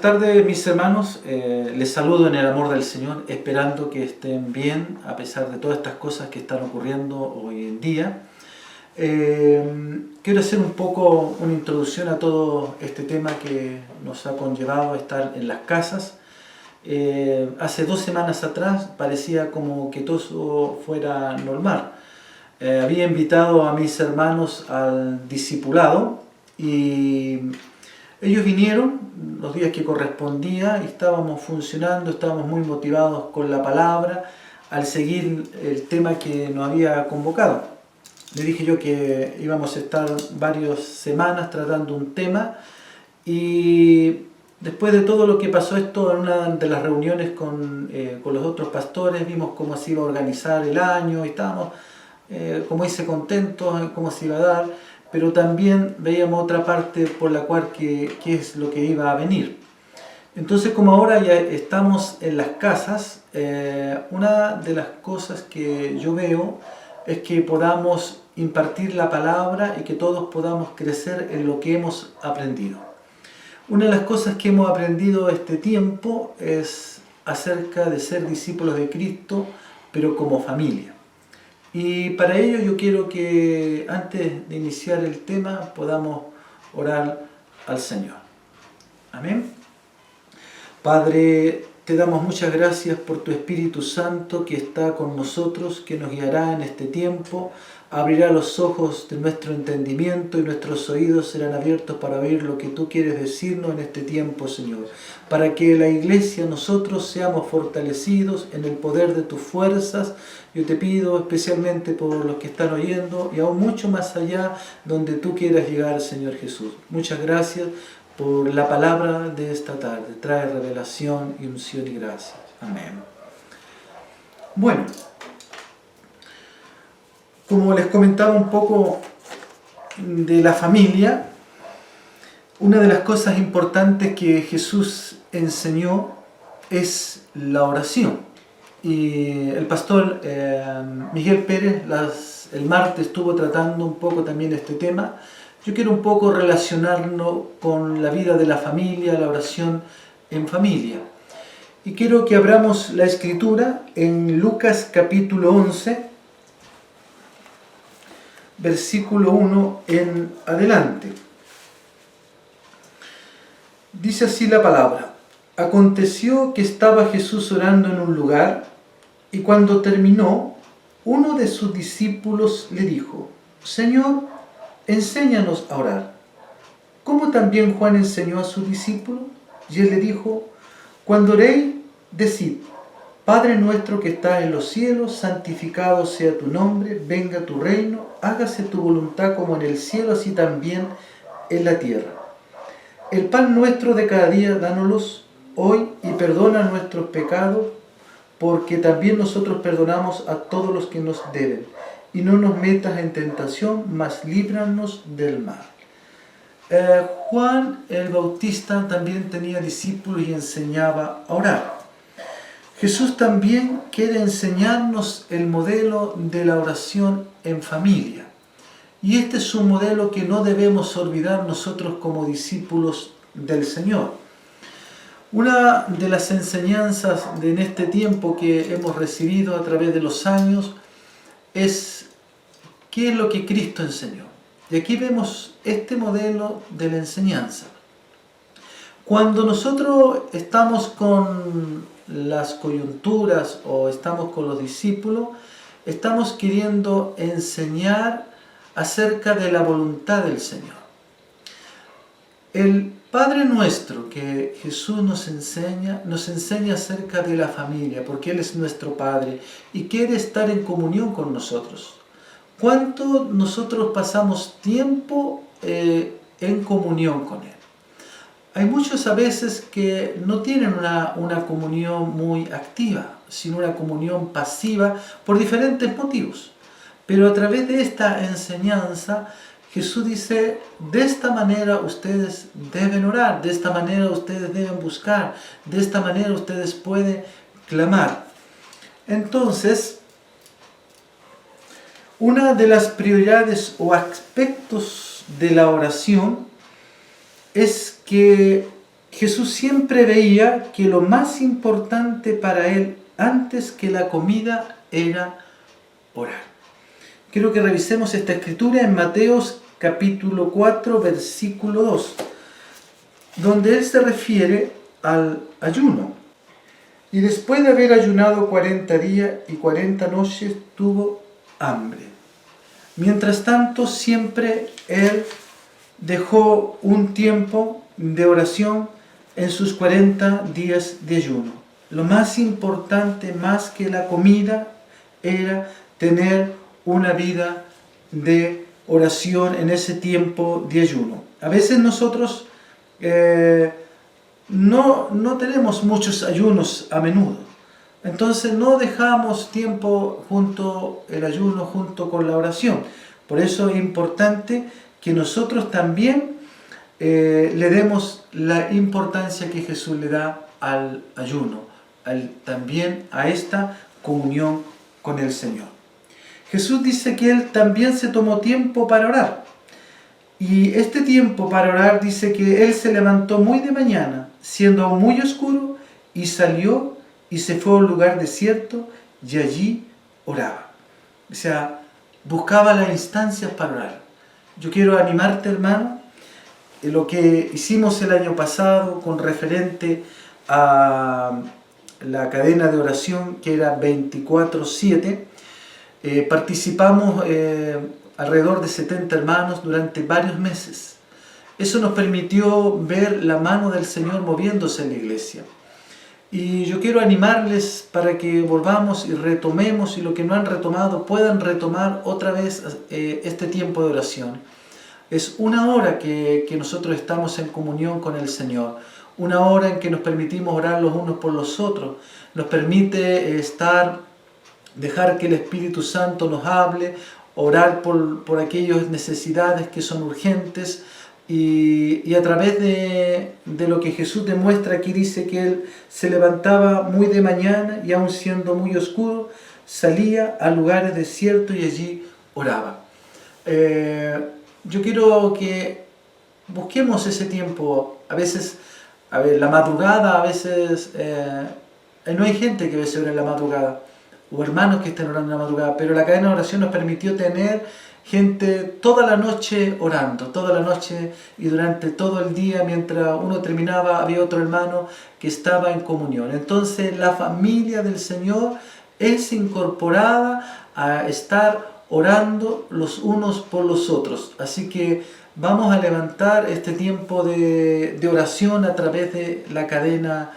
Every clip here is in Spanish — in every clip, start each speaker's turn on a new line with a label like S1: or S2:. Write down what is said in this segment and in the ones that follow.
S1: Buenas tardes, mis hermanos. Les saludo en el amor del Señor, esperando que estén bien a pesar de todas estas cosas que están ocurriendo hoy en día. Quiero hacer un poco una introducción a todo este tema que nos ha conllevado a estar en las casas. Hace 2 semanas atrás parecía como que todo fuera normal. Había invitado a mis hermanos al discipulado y ellos vinieron los días que correspondía y estábamos funcionando, estábamos muy motivados con la palabra al seguir el tema que nos había convocado. Le dije yo que íbamos a estar varias semanas tratando un tema y después de todo lo que pasó esto en una de las reuniones con los otros pastores, vimos cómo se iba a organizar el año y estábamos, como dice, contentos en cómo se iba a dar, pero también veíamos otra parte por la cual qué es lo que iba a venir. Entonces, como ahora ya estamos en las casas, una de las cosas que yo veo es que podamos impartir la palabra y que todos podamos crecer en lo que hemos aprendido. Una de las cosas que hemos aprendido este tiempo es acerca de ser discípulos de Cristo, pero como familia. Y para ello yo quiero que antes de iniciar el tema podamos orar al Señor. Amén. Padre, te damos muchas gracias por tu Espíritu Santo que está con nosotros, que nos guiará en este tiempo, abrirá los ojos de nuestro entendimiento y nuestros oídos serán abiertos para oír lo que tú quieres decirnos en este tiempo, Señor. Para que la iglesia, nosotros, seamos fortalecidos en el poder de tus fuerzas. Yo te pido especialmente por los que están oyendo y aún mucho más allá donde tú quieras llegar, Señor Jesús. Muchas gracias por la palabra de esta tarde. Trae revelación y unción y gracia. Amén. Bueno, como les comentaba un poco de la familia, una de las cosas importantes que Jesús enseñó es la oración. Y el pastor Miguel Pérez el martes estuvo tratando un poco también este tema. Yo quiero un poco relacionarlo con la vida de la familia, la oración en familia. Y quiero que abramos la escritura en Lucas capítulo 11, versículo 1 en adelante. Dice así la palabra: Aconteció que estaba Jesús orando en un lugar, y cuando terminó, uno de sus discípulos le dijo: Señor, enséñanos a orar, como también Juan enseñó a sus discípulos. Y él le dijo: Cuando oréis, decid: Padre nuestro que estás en los cielos, santificado sea tu nombre, venga tu reino, hágase tu voluntad como en el cielo, así también en la tierra. El pan nuestro de cada día, dánoslo hoy, y perdona nuestros pecados, porque también nosotros perdonamos a todos los que nos deben. Y no nos metas en tentación, mas líbranos del mal. Juan el Bautista también tenía discípulos y enseñaba a orar. Jesús también quiere enseñarnos el modelo de la oración en familia. Y este es un modelo que no debemos olvidar nosotros como discípulos del Señor. Una de las enseñanzas en este tiempo que hemos recibido a través de los años es qué es lo que Cristo enseñó. Y aquí vemos este modelo de la enseñanza. Cuando nosotros estamos con las coyunturas o estamos con los discípulos, estamos queriendo enseñar acerca de la voluntad del Señor. El Padre Nuestro que Jesús nos enseña acerca de la familia, porque Él es nuestro Padre y quiere estar en comunión con nosotros. ¿Cuánto nosotros pasamos tiempo en comunión con Él? Hay muchos a veces que no tienen una comunión muy activa, sino una comunión pasiva por diferentes motivos. Pero a través de esta enseñanza, Jesús dice: de esta manera ustedes deben orar, de esta manera ustedes deben buscar, de esta manera ustedes pueden clamar. Entonces, una de las prioridades o aspectos de la oración es que Jesús siempre veía que lo más importante para él antes que la comida era orar. Quiero que revisemos esta escritura en Mateos capítulo 4, versículo 2, donde él se refiere al ayuno. Y después de haber ayunado 40 días y 40 noches, tuvo hambre. Mientras tanto, siempre él dejó un tiempo de oración en sus 40 días de ayuno. Lo más importante, más que la comida, era tener una vida de oración en ese tiempo de ayuno. A veces nosotros no tenemos muchos ayunos a menudo. Entonces no dejamos tiempo el ayuno junto con la oración. Por eso es importante que nosotros también le demos la importancia que Jesús le da al ayuno, también a esta comunión con el Señor. Jesús dice que Él también se tomó tiempo para orar. Y este tiempo para orar dice que Él se levantó muy de mañana, siendo aún muy oscuro, y salió y se fue a un lugar desierto y allí oraba. O sea, buscaba las instancias para orar. Yo quiero animarte, hermano, en lo que hicimos el año pasado con referente a la cadena de oración que era 24/7. Participamos alrededor de 70 hermanos durante varios meses. Eso nos permitió ver la mano del Señor moviéndose en la iglesia. Y yo quiero animarles para que volvamos y retomemos, y los que no han retomado puedan retomar otra vez este tiempo de oración. Es una hora que nosotros estamos en comunión con el Señor, una hora en que nos permitimos orar los unos por los otros, nos permite dejar que el Espíritu Santo nos hable, orar por aquellas necesidades que son urgentes, y a través de lo que Jesús demuestra aquí, dice que Él se levantaba muy de mañana y aun siendo muy oscuro, salía a lugares desiertos y allí oraba. Yo quiero que busquemos ese tiempo. A veces, la madrugada, a veces no hay gente que a veces ora en la madrugada, o hermanos que estén orando en la madrugada, pero la cadena de oración nos permitió tener gente toda la noche orando, toda la noche y durante todo el día. Mientras uno terminaba, había otro hermano que estaba en comunión. Entonces la familia del Señor es incorporada a estar orando los unos por los otros. Así que vamos a levantar este tiempo de oración a través de la cadena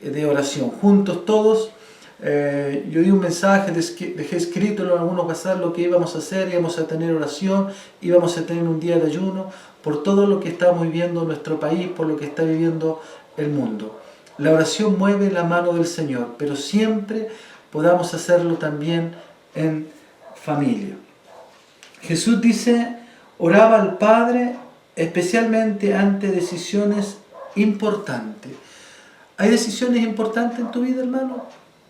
S1: de oración, juntos todos. Yo di un mensaje, dejé escrito en algunos WhatsApp lo que íbamos a hacer. Íbamos a tener oración, íbamos a tener un día de ayuno por todo lo que estamos viviendo en nuestro país, por lo que está viviendo el mundo. La oración mueve la mano del Señor, pero siempre podamos hacerlo también en familia. Jesús dice, oraba al Padre especialmente ante decisiones importantes. ¿Hay decisiones importantes en tu vida, hermano?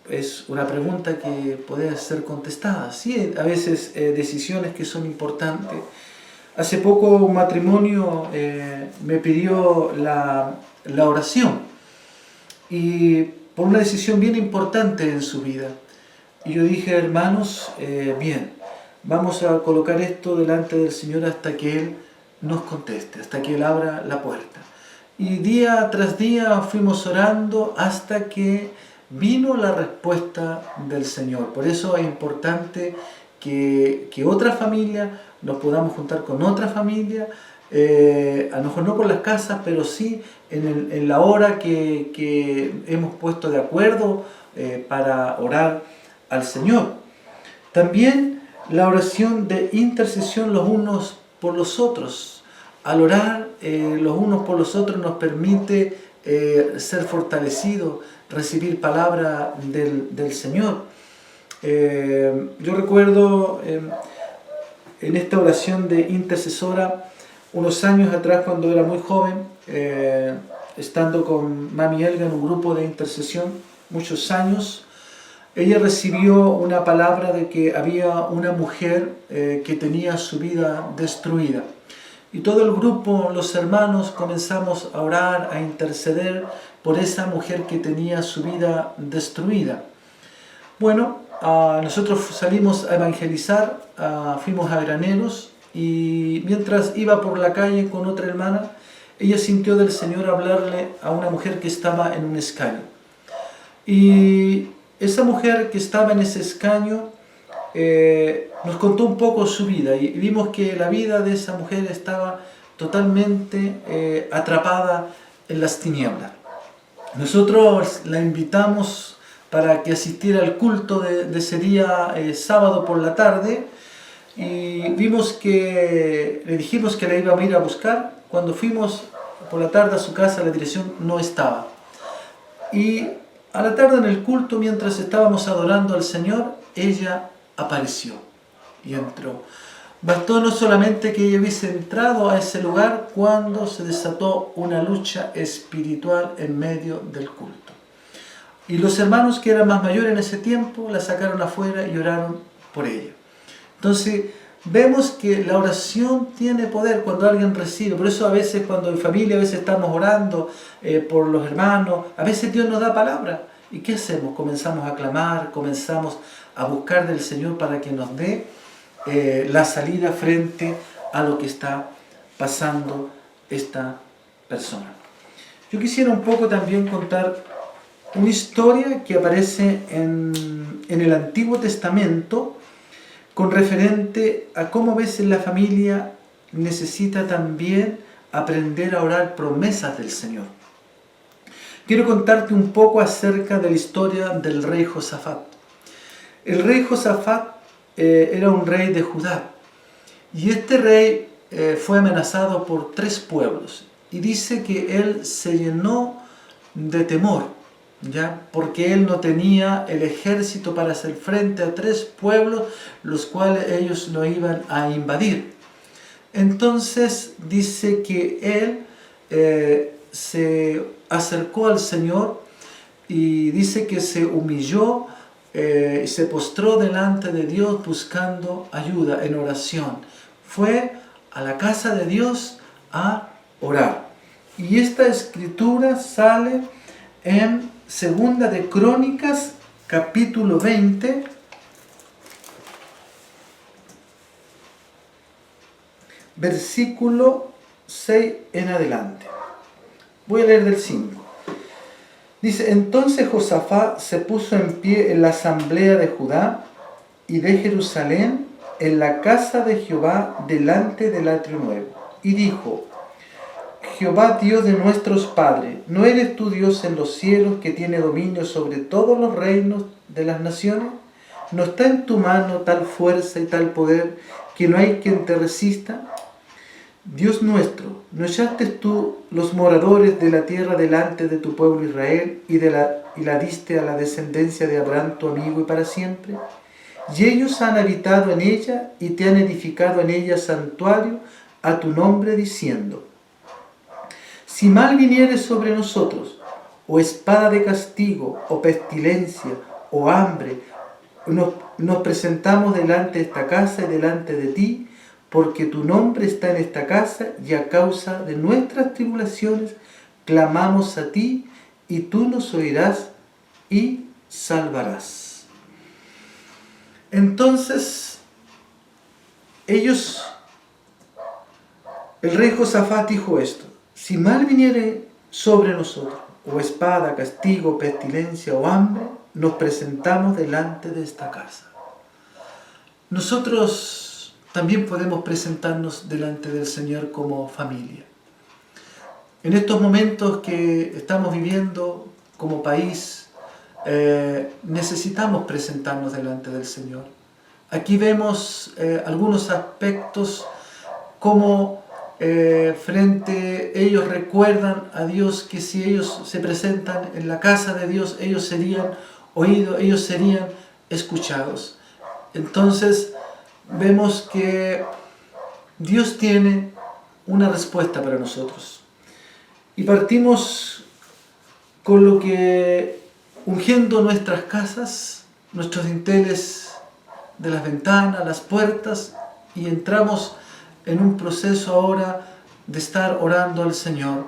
S1: Es una pregunta que puede ser contestada. Sí, a veces decisiones que son importantes. Hace poco un matrimonio me pidió la oración, y por una decisión bien importante en su vida. Y yo dije, hermanos, bien, vamos a colocar esto delante del Señor hasta que Él nos conteste, hasta que Él abra la puerta. Y día tras día fuimos orando hasta que vino la respuesta del Señor. Por eso es importante que otra familia, nos podamos juntar con otra familia, a lo mejor no por las casas, pero sí en la hora que hemos puesto de acuerdo para orar al Señor. También la oración de intercesión los unos por los otros. Al orar los unos por los otros nos permite ser fortalecidos, recibir palabra del Señor. Yo recuerdo en esta oración de intercesora, unos años atrás, cuando era muy joven, estando con Mami Elga en un grupo de intercesión, muchos años, ella recibió una palabra de que había una mujer que tenía su vida destruida. Y todo el grupo, los hermanos, comenzamos a orar, a interceder por esa mujer que tenía su vida destruida. Bueno, nosotros salimos a evangelizar, fuimos a Graneros, y mientras iba por la calle con otra hermana, ella sintió del Señor hablarle a una mujer que estaba en un escaño. Y esa mujer que estaba en ese escaño nos contó un poco su vida, y vimos que la vida de esa mujer estaba totalmente atrapada en las tinieblas. Nosotros la invitamos para que asistiera al culto de ese día, sábado por la tarde, y vimos que le dijimos que la íbamos a ir a buscar. Cuando fuimos por la tarde a su casa, la dirección no estaba. Y a la tarde en el culto, mientras estábamos adorando al Señor, ella apareció y entró. Bastó no solamente que ella hubiese entrado a ese lugar cuando se desató una lucha espiritual en medio del culto. Y los hermanos que eran más mayores en ese tiempo la sacaron afuera y oraron por ella. Entonces vemos que la oración tiene poder cuando alguien recibe. Por eso a veces cuando en familia a veces estamos orando por los hermanos, a veces Dios nos da palabra. ¿Y qué hacemos? Comenzamos a clamar, comenzamos a buscar del Señor para que nos dé la salida frente a lo que está pasando esta persona. Yo quisiera un poco también contar una historia que aparece en el Antiguo Testamento con referente a cómo a veces la familia necesita también aprender a orar promesas del Señor. Quiero contarte un poco acerca de la historia del rey Josafat. El rey Josafat era un rey de Judá, y este rey fue amenazado por 3 pueblos, y dice que él se llenó de temor, ¿ya? Porque él no tenía el ejército para hacer frente a 3 pueblos, los cuales ellos lo iban a invadir. Entonces dice que él se acercó al Señor, y dice que se humilló y se postró delante de Dios buscando ayuda en oración. Fue a la casa de Dios a orar. Y esta escritura sale en Segunda de Crónicas, capítulo 20, versículo 6 en adelante. Voy a leer del 5. Dice: entonces Josafat se puso en pie en la asamblea de Judá y de Jerusalén, en la casa de Jehová, delante del atrio nuevo, y dijo: Jehová, Dios de nuestros padres, ¿no eres tú Dios en los cielos, que tiene dominio sobre todos los reinos de las naciones? ¿No está en tu mano tal fuerza y tal poder que no hay quien te resista? Dios nuestro, ¿no echaste tú los moradores de la tierra delante de tu pueblo Israel y la diste a la descendencia de Abraham tu amigo y para siempre? Y ellos han habitado en ella y te han edificado en ella santuario a tu nombre, diciendo: si mal viniere sobre nosotros, o espada de castigo, o pestilencia, o hambre, nos presentamos delante de esta casa y delante de ti, porque tu nombre está en esta casa, y a causa de nuestras tribulaciones clamamos a ti, y tú nos oirás y salvarás. Entonces, el rey Josafat dijo esto: si mal viniere sobre nosotros, o espada, castigo, pestilencia o hambre, nos presentamos delante de esta casa. Nosotros también podemos presentarnos delante del Señor como familia. En estos momentos que estamos viviendo como país, necesitamos presentarnos delante del Señor. Aquí vemos algunos aspectos como ellos recuerdan a Dios que si ellos se presentan en la casa de Dios, ellos serían oídos, ellos serían escuchados. Entonces vemos que Dios tiene una respuesta para nosotros. Y partimos con lo que, ungiendo nuestras casas, nuestros dinteles de las ventanas, las puertas, y entramos en un proceso ahora de estar orando al Señor,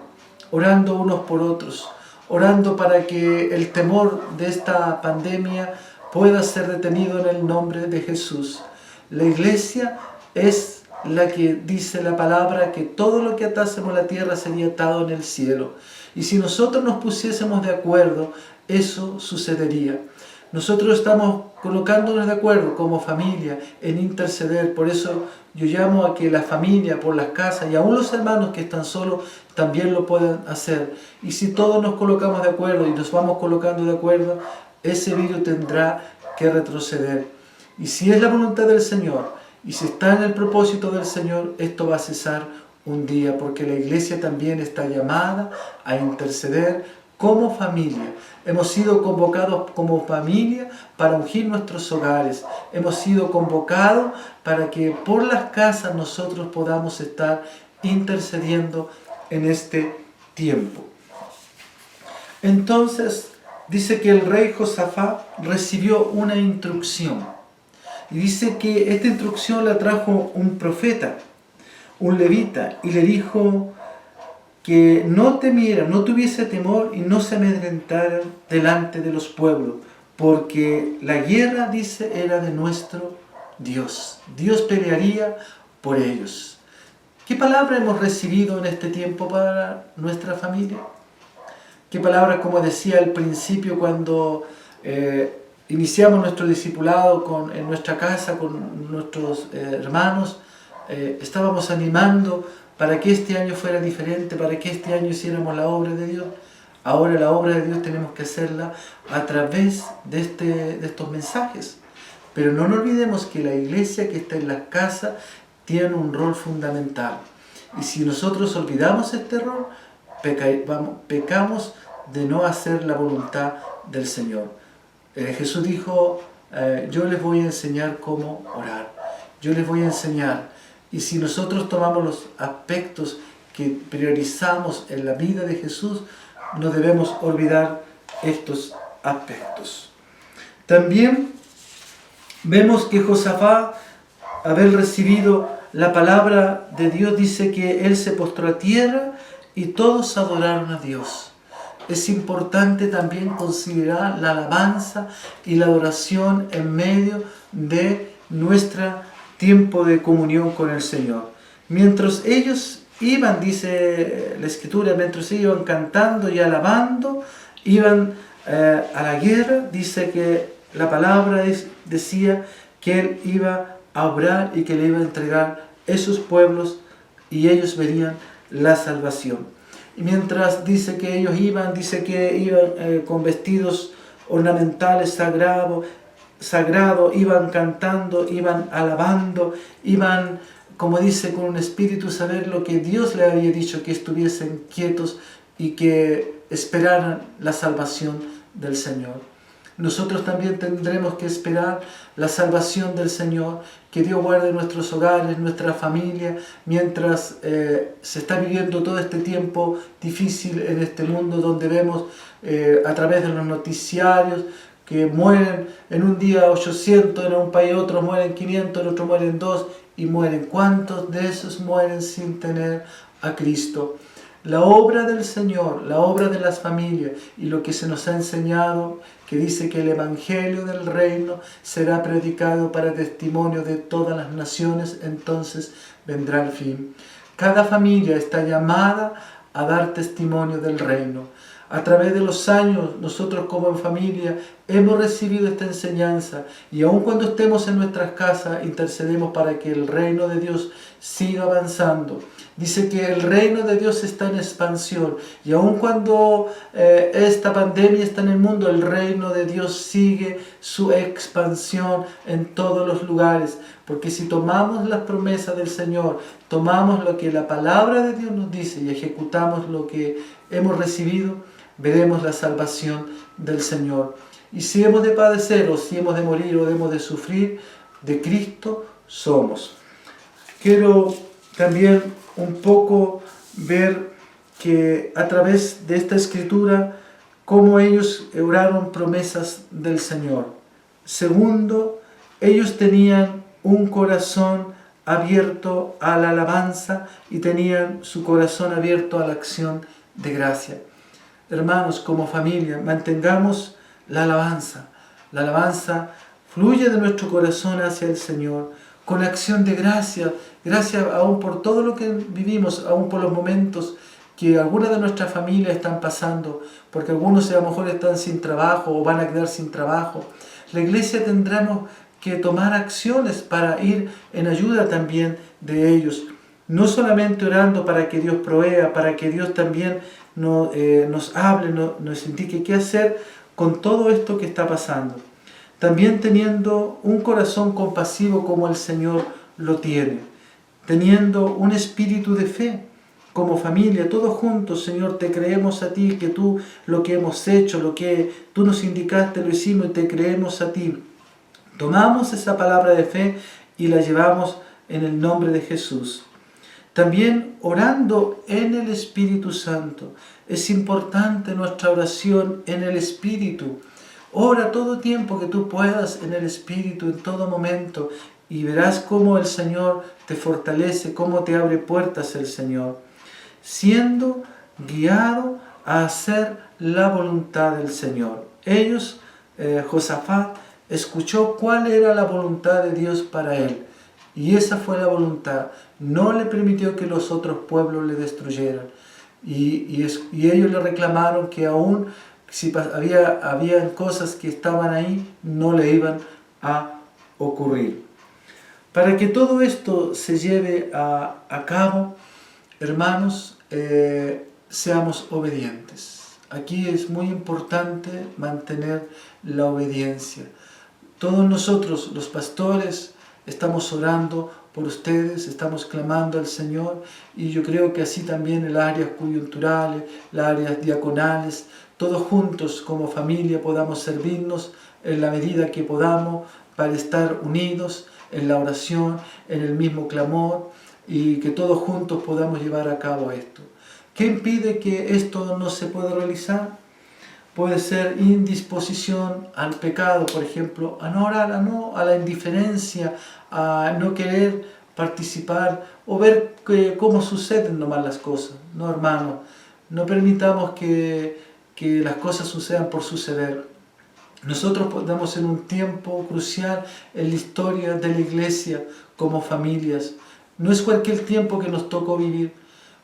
S1: orando unos por otros, orando para que el temor de esta pandemia pueda ser detenido en el nombre de Jesús. La iglesia es la que dice la palabra que todo lo que atásemos en la tierra sería atado en el cielo. Y si nosotros nos pusiésemos de acuerdo, eso sucedería. Nosotros estamos colocándonos de acuerdo como familia en interceder. Por eso yo llamo a que la familia, por las casas y aún los hermanos que están solos también lo puedan hacer. Y si todos nos colocamos de acuerdo y nos vamos colocando de acuerdo, ese virus tendrá que retroceder. Y si es la voluntad del Señor y si está en el propósito del Señor, esto va a cesar un día, porque la iglesia también está llamada a interceder como familia. Hemos sido convocados como familia para ungir nuestros hogares. Hemos sido convocados para que por las casas nosotros podamos estar intercediendo en este tiempo. Entonces, dice que el rey Josafat recibió una instrucción. Y dice que esta instrucción la trajo un profeta, un levita, y le dijo que no temiera, no tuviese temor y no se amedrentara delante de los pueblos, porque la guerra, dice, era de nuestro Dios. Dios pelearía por ellos. ¿Qué palabra hemos recibido en este tiempo para nuestra familia? ¿Qué palabras, como decía al principio, cuando iniciamos nuestro discipulado en nuestra casa con nuestros hermanos, estábamos animando para que este año fuera diferente, para que este año hiciéramos la obra de Dios? Ahora la obra de Dios tenemos que hacerla a través de estos mensajes. Pero no nos olvidemos que la iglesia que está en las casas tiene un rol fundamental. Y si nosotros olvidamos este rol, pecamos de no hacer la voluntad del Señor. Jesús dijo, yo les voy a enseñar cómo orar. Yo les voy a enseñar. Y si nosotros tomamos los aspectos que priorizamos en la vida de Jesús, no debemos olvidar estos aspectos. También vemos que Josafat, haber recibido la palabra de Dios, dice que él se postró a tierra y todos adoraron a Dios. Es importante también considerar la alabanza y la adoración en medio de nuestro tiempo de comunión con el Señor. Mientras ellos iban, dice la Escritura, mientras ellos iban cantando y alabando, iban a la guerra, dice que la palabra decía que él iba a obrar y que le iba a entregar esos pueblos y ellos verían la salvación. Y mientras dice que ellos iban, dice que iban con vestidos ornamentales sagrados, iban cantando, iban alabando, iban, como dice, con un espíritu saber lo que Dios le había dicho, que estuviesen quietos y que esperaran la salvación del Señor. Nosotros también tendremos que esperar la salvación del Señor, que Dios guarde nuestros hogares, nuestra familia, mientras se está viviendo todo este tiempo difícil en este mundo, donde vemos a través de los noticiarios que mueren en un día 800, en un país otros mueren 500, en otro mueren 2 y mueren. ¿Cuántos de esos mueren sin tener a Cristo? La obra del Señor, la obra de las familias y lo que se nos ha enseñado, que dice que el Evangelio del Reino será predicado para testimonio de todas las naciones, entonces vendrá el fin. Cada familia está llamada a dar testimonio del Reino. A través de los años, nosotros como en familia hemos recibido esta enseñanza y aun cuando estemos en nuestras casas, intercedemos para que el reino de Dios siga avanzando. Dice que el reino de Dios está en expansión y aun cuando esta pandemia está en el mundo, el reino de Dios sigue su expansión en todos los lugares. Porque si tomamos las promesas del Señor, tomamos lo que la palabra de Dios nos dice y ejecutamos lo que hemos recibido, veremos la salvación del Señor. Y si hemos de padecer, o si hemos de morir, o hemos de sufrir, de Cristo somos. Quiero también un poco ver que a través de esta escritura, cómo ellos oraron promesas del Señor. Segundo, ellos tenían un corazón abierto a la alabanza y tenían su corazón abierto a la acción de gracia. Hermanos, como familia, mantengamos la alabanza. La alabanza fluye de nuestro corazón hacia el Señor con acción de gracia. Gracias aún por todo lo que vivimos, aún por los momentos que algunas de nuestras familias están pasando, porque algunos a lo mejor están sin trabajo o van a quedar sin trabajo. La iglesia tendremos que tomar acciones para ir en ayuda también de ellos. No solamente orando para que Dios provea, para que Dios también nos hable, nos indique qué hacer con todo esto que está pasando. También teniendo un corazón compasivo como el Señor lo tiene. Teniendo un espíritu de fe como familia, todos juntos, Señor, te creemos a ti, que tú lo que hemos hecho, lo que tú nos indicaste, lo hicimos y te creemos a ti. Tomamos esa palabra de fe y la llevamos en el nombre de Jesús. También orando en el Espíritu Santo. Es importante nuestra oración en el Espíritu. Ora todo tiempo que tú puedas en el Espíritu, en todo momento, y verás cómo el Señor te fortalece, cómo te abre puertas el Señor. Siendo guiado a hacer la voluntad del Señor. Ellos, Josafat, escuchó cuál era la voluntad de Dios para él. Y esa fue la voluntad. No le permitió que los otros pueblos le destruyeran. Y ellos le reclamaron que aún si había cosas que estaban ahí, no le iban a ocurrir. Para que todo esto se lleve a cabo, hermanos, seamos obedientes. Aquí es muy importante mantener la obediencia. Todos nosotros, los pastores, estamos orando por ustedes, estamos clamando al Señor, y yo creo que así también en las áreas coyunturales, las áreas diaconales, todos juntos como familia podamos servirnos en la medida que podamos para estar unidos en la oración, en el mismo clamor, y que todos juntos podamos llevar a cabo esto. ¿Qué impide que esto no se pueda realizar? Puede ser indisposición al pecado, por ejemplo, a no orar, a la indiferencia, a no querer participar o ver cómo suceden nomás las cosas. No, hermano, no permitamos que las cosas sucedan por suceder. Nosotros estamos en un tiempo crucial en la historia de la iglesia como familias. No es cualquier tiempo que nos tocó vivir.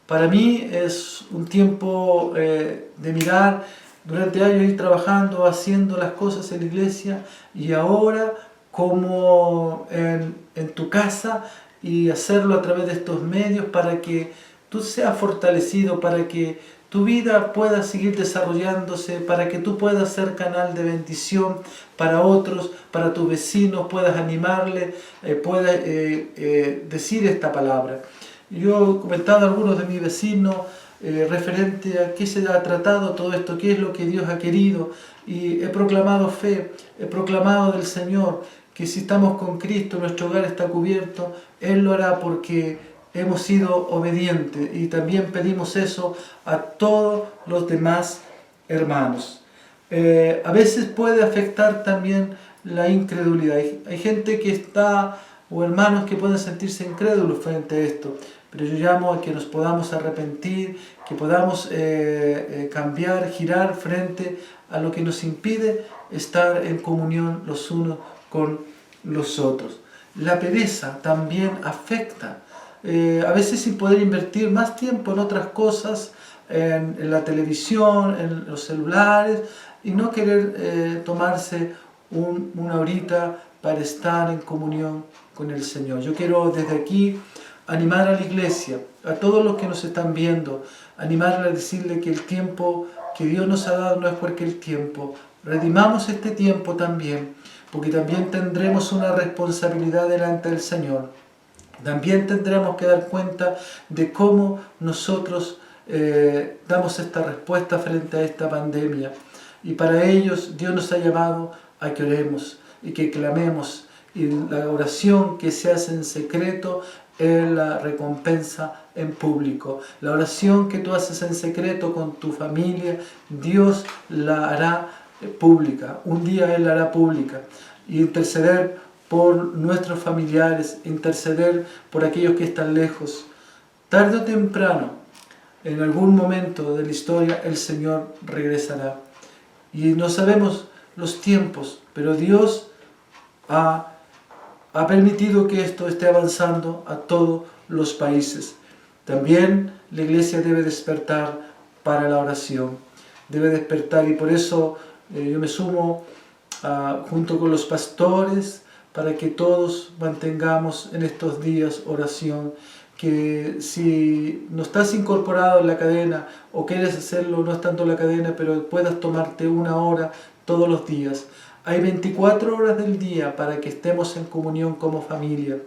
S1: Para mí es un tiempo de mirar durante años, ir trabajando, haciendo las cosas en la iglesia, y ahora como en tu casa, y hacerlo a través de estos medios para que tú seas fortalecido, para que tu vida pueda seguir desarrollándose, para que tú puedas ser canal de bendición para otros, para tus vecinos, puedas animarle, puedas decir esta palabra. Yo he comentado a algunos de mis vecinos referente a qué se ha tratado todo esto, qué es lo que Dios ha querido, y he proclamado fe, he proclamado del Señor que si estamos con Cristo, nuestro hogar está cubierto. Él lo hará porque hemos sido obedientes, y también pedimos eso a todos los demás hermanos. A veces puede afectar también la incredulidad. Hay gente que está, o hermanos que pueden sentirse incrédulos frente a esto, pero yo llamo a que nos podamos arrepentir, que podamos cambiar, girar frente a lo que nos impide estar en comunión los unos con los otros. La pereza también afecta. A veces sin poder invertir más tiempo en otras cosas, en la televisión, en los celulares, y no querer tomarse una horita para estar en comunión con el Señor. Yo quiero desde aquí animar a la iglesia, a todos los que nos están viendo, animarle a decirle que el tiempo que Dios nos ha dado no es cualquier tiempo. Redimamos este tiempo también, porque también tendremos una responsabilidad delante del Señor. También tendremos que dar cuenta de cómo nosotros damos esta respuesta frente a esta pandemia. Y para ellos Dios nos ha llamado a que oremos y que clamemos. Y la oración que se hace en secreto es la recompensa en público. La oración que tú haces en secreto con tu familia, Dios la hará pública. Un día Él la hará pública. Y interceder por nuestros familiares, interceder por aquellos que están lejos. Tarde o temprano, en algún momento de la historia, el Señor regresará. Y no sabemos los tiempos, pero Dios ha permitido que esto esté avanzando a todos los países. También la Iglesia debe despertar para la oración. Debe despertar, y por eso yo me sumo junto con los pastores para que todos mantengamos en estos días oración. Que si no estás incorporado en la cadena o quieres hacerlo no estando en la cadena, pero puedas tomarte 1 hora todos los días. Hay 24 horas del día para que estemos en comunión como familia,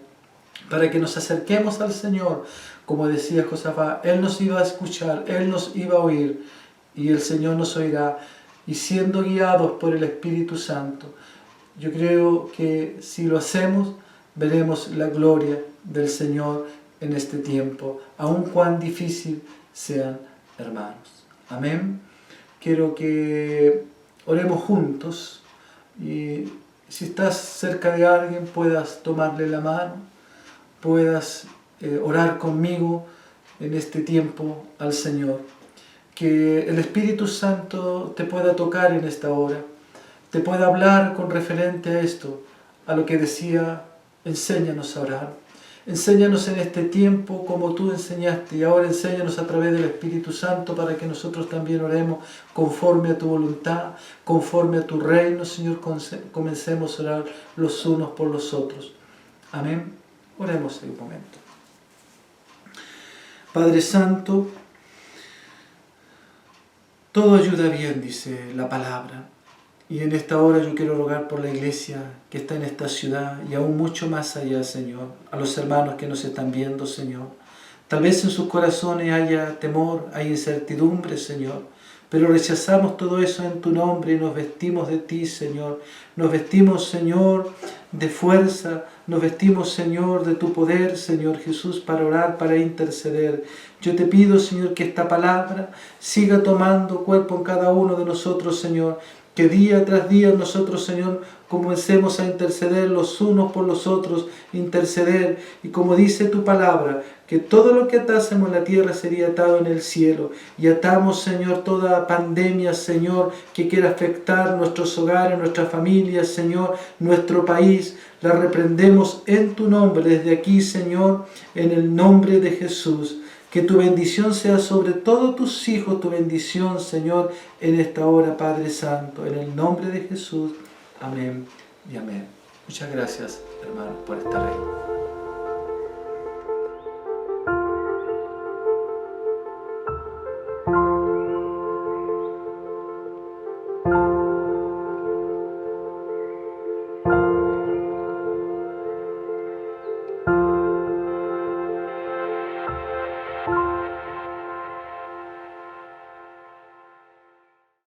S1: para que nos acerquemos al Señor. Como decía Josafat, Él nos iba a escuchar, Él nos iba a oír, y el Señor nos oirá. Y siendo guiados por el Espíritu Santo, yo creo que si lo hacemos, veremos la gloria del Señor en este tiempo, aun cuán difícil sean, hermanos. Amén. Quiero que oremos juntos, y si estás cerca de alguien puedas tomarle la mano, puedas orar conmigo en este tiempo al Señor. Que el Espíritu Santo te pueda tocar en esta hora, te pueda hablar con referente a esto, a lo que decía, enséñanos a orar. Enséñanos en este tiempo como tú enseñaste, y ahora enséñanos a través del Espíritu Santo para que nosotros también oremos conforme a tu voluntad, conforme a tu reino, Señor. Comencemos a orar los unos por los otros. Amén. Oremos en un momento. Padre Santo, todo ayuda bien, dice la palabra. Y en esta hora yo quiero rogar por la iglesia que está en esta ciudad y aún mucho más allá, Señor. A los hermanos que nos están viendo, Señor. Tal vez en sus corazones haya temor, hay incertidumbre, Señor. Pero rechazamos todo eso en tu nombre y nos vestimos de ti, Señor. Nos vestimos, Señor, de fuerza. Nos vestimos, Señor, de tu poder, Señor Jesús, para orar, para interceder. Yo te pido, Señor, que esta palabra siga tomando cuerpo en cada uno de nosotros, Señor. Que día tras día nosotros, Señor, comencemos a interceder los unos por los otros, interceder. Y como dice tu palabra, que todo lo que atásemos en la tierra sería atado en el cielo. Y atamos, Señor, toda pandemia, Señor, que quiera afectar nuestros hogares, nuestras familias, Señor, nuestro país. La reprendemos en tu nombre desde aquí, Señor, en el nombre de Jesús. Que tu bendición sea sobre todos tus hijos, tu bendición, Señor, en esta hora, Padre Santo, en el nombre de Jesús. Amén y amén. Muchas gracias, hermanos, por estar ahí.